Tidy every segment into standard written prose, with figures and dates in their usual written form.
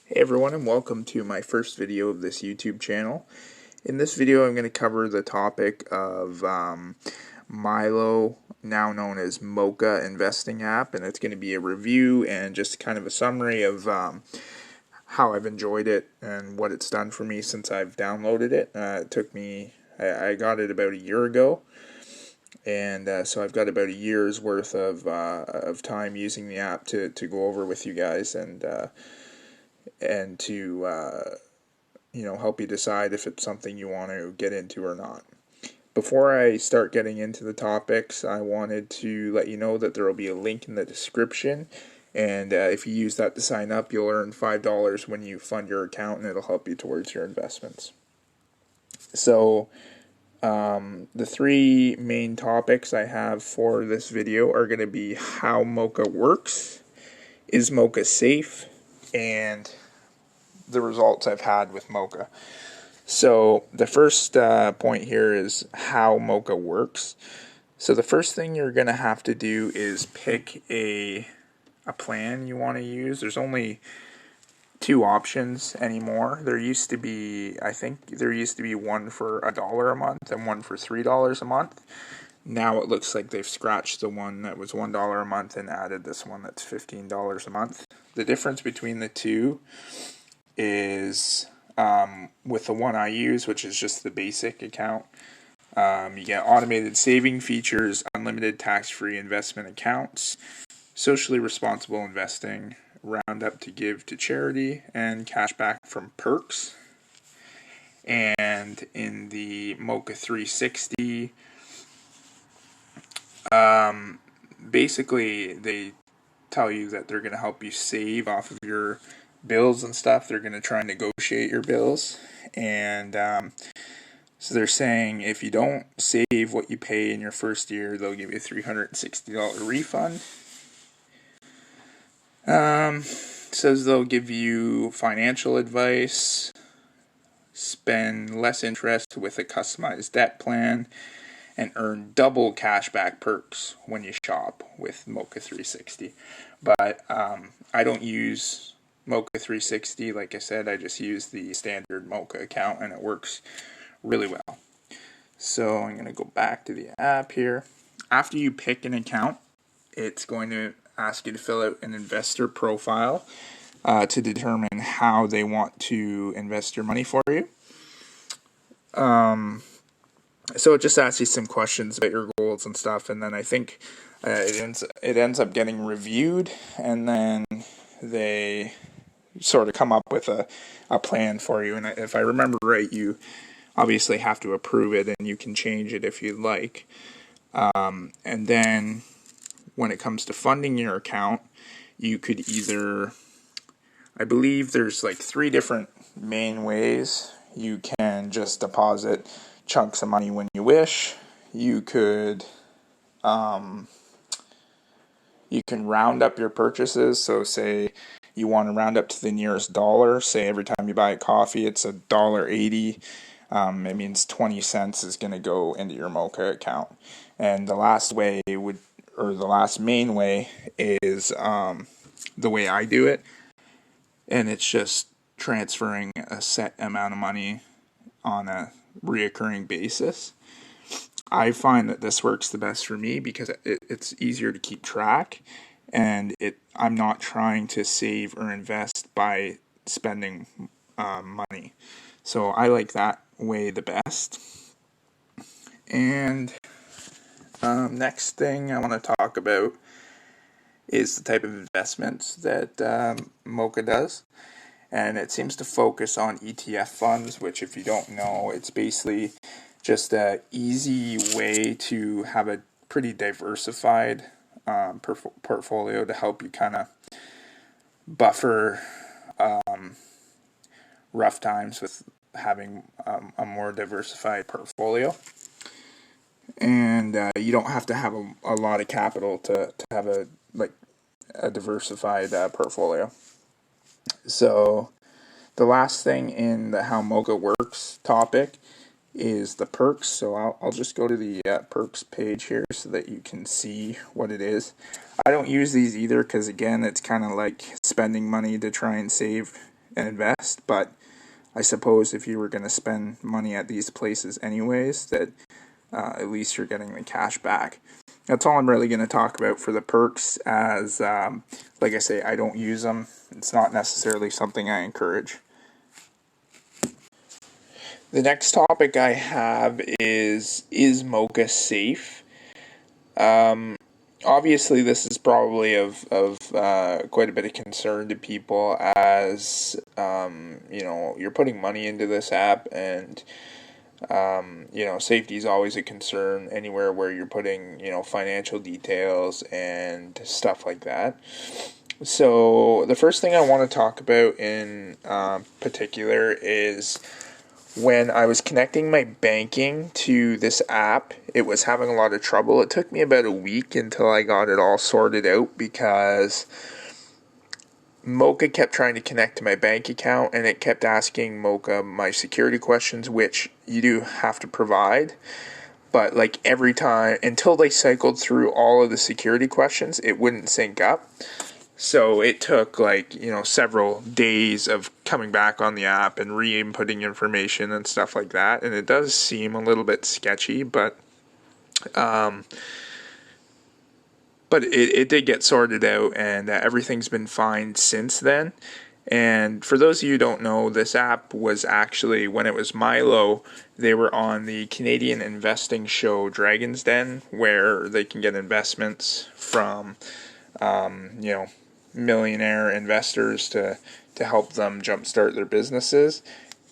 Hey everyone, and welcome to my first video of this YouTube channel. In this video I'm going to cover the topic of Mylo, now known as Moka investing app, and it's going to be a review and just kind of a summary of how I've enjoyed it and what it's done for me since I've downloaded it. It took me, I got it about a year ago, and so I've got about a year's worth of time using the app to go over with you guys and to help you decide if it's something you want to get into or not. Before I start getting into the topics, I wanted to let you know that there will be a link in the description, and if you use that to sign up, you'll earn $5 when you fund your account, and it'll help you towards your investments. So the three main topics I have for this video are going to be how Moka works, is Moka safe, and the results I've had with Moka. So the first point here is how Moka works. So the first thing you're going to have to do is pick a plan you want to use. There's only two options anymore. There used to be, I think there used to be one for $1 a month and one for $3 a month. Now it looks like they've scratched the one that was $1 a month and added this one that's $15 a month. The difference between the two is with the one I use, which is just the basic account, you get automated saving features, unlimited tax-free investment accounts, socially responsible investing, roundup to give to charity, and cash back from perks. And in the Moka 360, basically they tell you that they're going to help you save off of your bills and stuff. They're going to try and negotiate your bills, and so they're saying if you don't save what you pay in your first year, they'll give you a $360 refund. Says they'll give you financial advice, spend less interest with a customized debt plan, and earn double cashback perks when you shop with Moka 360. But I don't use Moka 360. Like I said, I just use the standard Moka account, and it works really well. So I'm going to go back to the app here. After you pick an account, it's going to ask you to fill out an investor profile to determine how they want to invest your money for you. So it just asks you some questions about your goals and stuff, and then I think it ends up getting reviewed, and then they sort of come up with a plan for you. And if I remember right, you obviously have to approve it, and you can change it if you'd like. And then when it comes to funding your account, you could either, I believe there's like three different main ways. You can just deposit chunks of money when you wish. You could you can round up your purchases. So say you want to round up to the nearest dollar. Say every time you buy a coffee, it's $1.80. It means 20 cents is going to go into your Moka account. And the last main way is the way I do it, and it's just transferring a set amount of money on a reoccurring basis. I find that this works the best for me because it's easier to keep track, and I'm not trying to save or invest by spending money. So I like that way the best. And next thing I want to talk about is the type of investments that Moka does. And it seems to focus on ETF funds, which if you don't know, it's basically just an easy way to have a pretty diversified portfolio to help you kind of buffer rough times with having a more diversified portfolio. And you don't have to have a lot of capital to have a diversified portfolio. So the last thing in the how Moka works topic is the perks. So I'll just go to the perks page here so that you can see what it is. I don't use these either because, again, it's kind of like spending money to try and save and invest, but I suppose if you were going to spend money at these places anyways, that at least you're getting the cash back. That's all I'm really going to talk about for the perks, as like I say, I don't use them. It's not necessarily something I encourage. The next topic I have is Moka safe? Obviously, this is probably of quite a bit of concern to people, as you're putting money into this app, and safety is always a concern anywhere where you're putting financial details and stuff like that. So the first thing I want to talk about in particular is when I was connecting my banking to this app, it was having a lot of trouble. It took me about a week until I got it all sorted out, because Moka kept trying to connect to my bank account, and it kept asking Moka my security questions, which you do have to provide. But like every time, until they cycled through all of the security questions, it wouldn't sync up. So it took several days of coming back on the app and re-inputting information and stuff like that. And it does seem a little bit sketchy, but it did get sorted out, and everything's been fine since then. And for those of you who don't know, this app was actually, when it was Mylo, they were on the Canadian investing show Dragon's Den, where they can get investments from millionaire investors to help them jumpstart their businesses.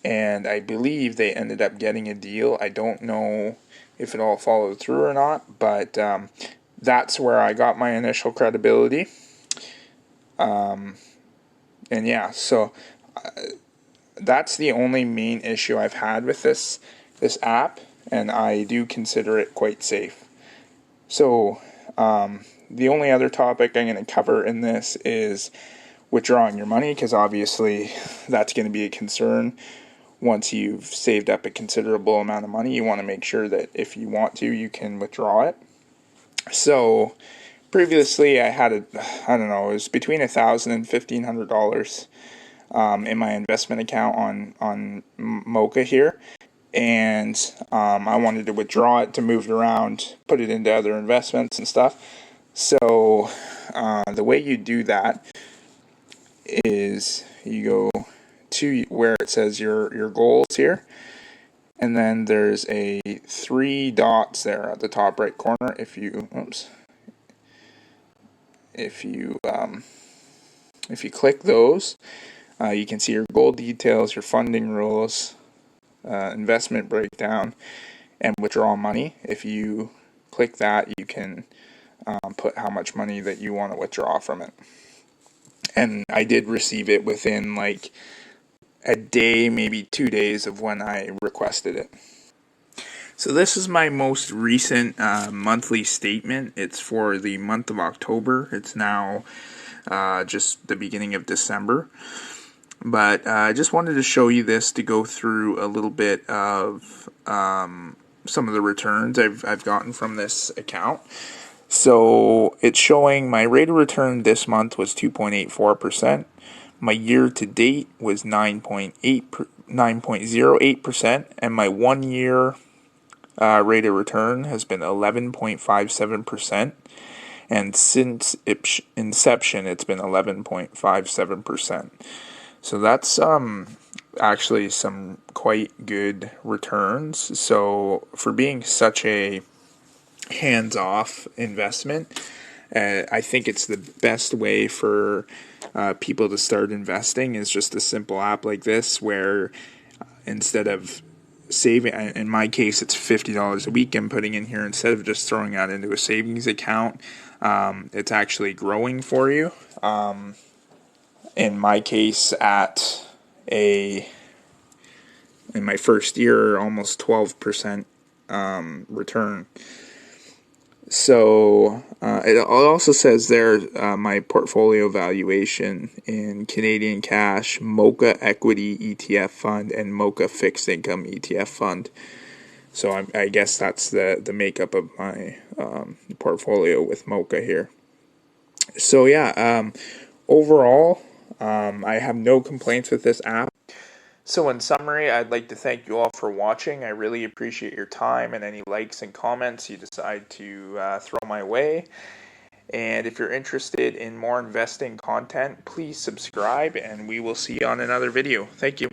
And I believe they ended up getting a deal. I don't know if it all followed through or not, but that's where I got my initial credibility. And yeah, so that's the only main issue I've had with this app, and I do consider it quite safe. So the only other topic I'm going to cover in this is withdrawing your money, because obviously that's going to be a concern. Once you've saved up a considerable amount of money, you want to make sure that if you want to, you can withdraw it. So previously I had it was between $1,000 and $1,500 in my investment account on Moka here. And I wanted to withdraw it to move it around, put it into other investments and stuff. So the way you do that is you go to where it says your goals here, and then there's a 3 dots there at the top right corner. If you click those, you can see your goal details, your funding rules, investment breakdown, and withdraw money. If you click that, you can put how much money that you want to withdraw from it. And I did receive it within like a day, maybe 2 days of when I requested it. So this is my most recent monthly statement. It's for the month of October. It's now just the beginning of December. But I just wanted to show you this to go through a little bit of some of the returns I've gotten from this account. So it's showing my rate of return this month was 2.84%. My year to date was 9.08%, and my 1 year rate of return has been 11.57%, and since inception it's been 11.57%. So that's actually some quite good returns. So for being such a hands-off investment, I think it's the best way for people to start investing is just a simple app like this, where instead of saving, in my case it's $50 a week I'm putting in here, instead of just throwing that into a savings account, it's actually growing for you. In my case, in my first year, almost 12% return. So it also says there my portfolio valuation in Canadian cash, Moka equity ETF fund, and Moka fixed income ETF fund. So I guess that's the makeup of my portfolio with Moka here. So yeah, overall, I have no complaints with this app. So in summary, I'd like to thank you all for watching. I really appreciate your time and any likes and comments you decide to throw my way. And if you're interested in more investing content, please subscribe and we will see you on another video. Thank you.